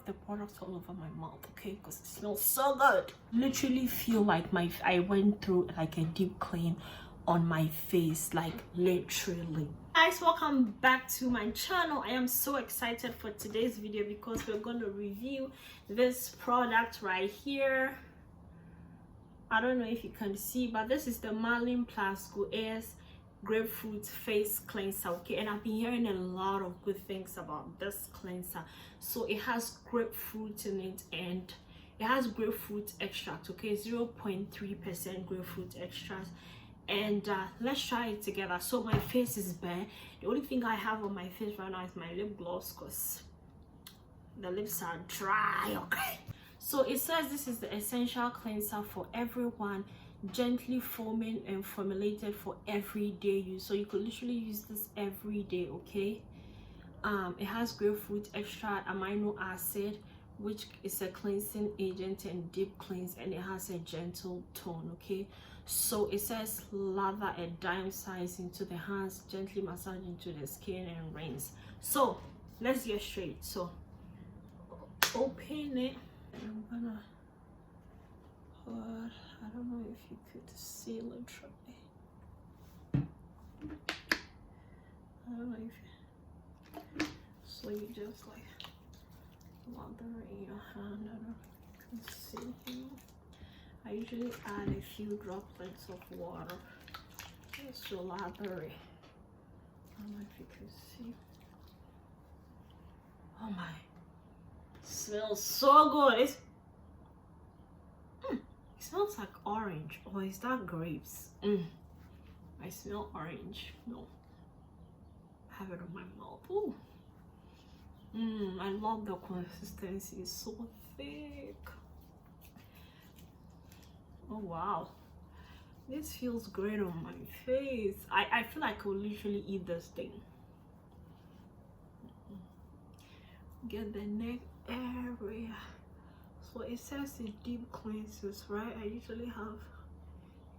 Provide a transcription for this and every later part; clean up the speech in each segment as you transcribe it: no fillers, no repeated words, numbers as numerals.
the products all over my mouth, okay, because it smells so good. Literally feel like I went through like a deep clean on my face, like literally. Guys, welcome back to my channel. I am so excited for today's video because we're going to review this product right here. I don't know if you can see, but this is the MALIN+GOETZ Grapefruit face cleanser, okay, and I've been hearing a lot of good things about this cleanser. So it has grapefruit in it, and it has grapefruit extract, okay, 0.3% grapefruit extract. And let's try it together. So my face is bare. The only thing I have on my face right now is my lip gloss because the lips are dry, okay. So it says this is the essential cleanser for everyone, gently foaming and formulated for everyday use. So you could literally use this every day, okay. It has grapefruit extract, amino acid, which is a cleansing agent and deep cleanse, and it has a gentle tone, okay. So it says lather a dime size into the hands, gently massage into the skin and rinse. So let's get straight. So open it. I'm gonna put, I don't know if you could see literally. I don't know if so you just like lather in your hand. I don't know if you can see here. I usually add a few droplets of water just to lather it. I don't know if you can see. Oh my. Smells so good. It smells like orange, or is that grapes? I smell orange. No, I have it on my mouth. Ooh. I love the consistency. It's so thick. Oh wow, this feels great on my face. I feel like I will literally eat this thing. Get the neck area. So it says it deep cleanses, right? I usually have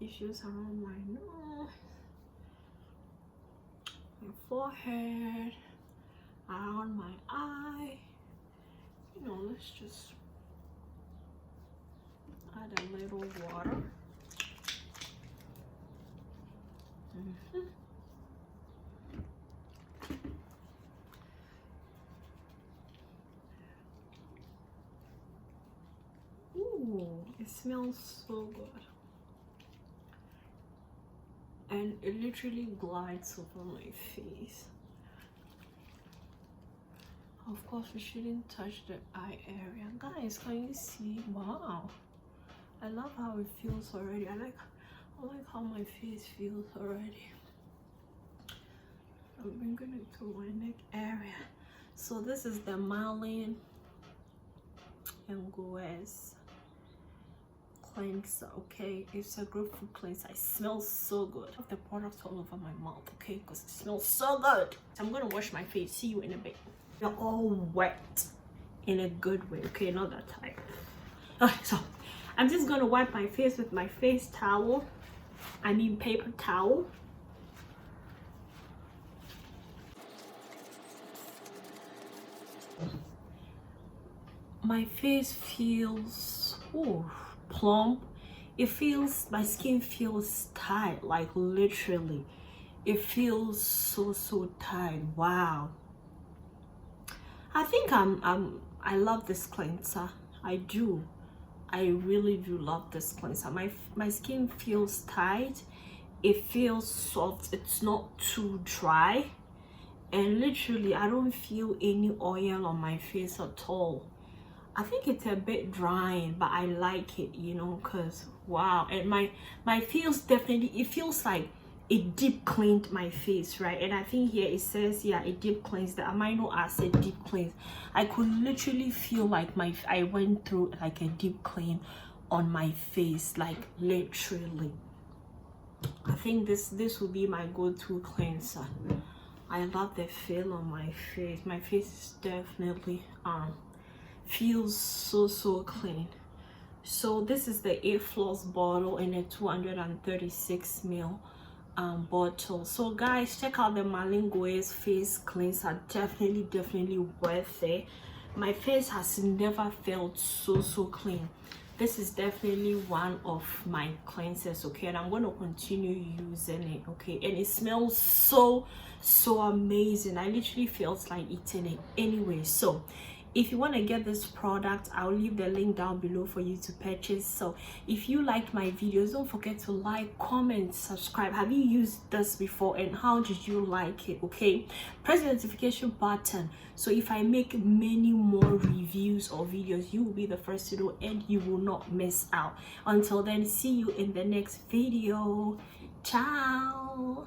issues around my nose, my forehead, around my eye. You know, let's just add a little water. Ooh, it smells so good, and it literally glides over my face. Of course, we shouldn't touch the eye area. Guys, can you see? Wow, I love how it feels already. I like how my face feels already. I'm bringing it to my neck area. So this is the MALIN+GOETZ cleanser, okay. It's a grapefruit cleanser. It smells so good. I have the products all over my mouth, okay, because it smells so good. So I'm gonna wash my face. See you in a bit. You're all wet in a good way, okay, not that type. Okay, so I'm just gonna wipe my face with my face towel. I mean paper towel. My face feels plump. It feels, my skin feels tight, like literally. It feels so tight. Wow. I think I love this cleanser. I do. I really do love this cleanser. My skin feels tight. It feels soft. It's not too dry. And literally, I don't feel any oil on my face at all. I think it's a bit drying, but I like it, you know, because wow. And my feels definitely, it feels like it deep cleaned my face, right? And I think here it says, yeah, it deep cleans, the amino acid deep cleans. I could literally feel like I went through like a deep clean on my face, like literally. I think this will be my go-to cleanser. I love the feel on my face. My face is definitely feels so clean. So this is the 8 floss bottle in a 236 ml bottle. So guys, check out the MALIN+GOETZ face cleanser. Definitely worth it. my face has never felt so clean. This is definitely one of my cleansers, okay, and I'm going to continue using it, okay, and it smells so amazing. I literally felt like eating it anyway. So if you want to get this product, I'll leave the link down below for you to purchase. So if you liked my videos, don't forget to like, comment, subscribe. Have you used this before and how did you like it? Okay, press the notification button so if I make many more reviews or videos, you will be the first to know and you will not miss out. Until then, see you in the next video. Ciao.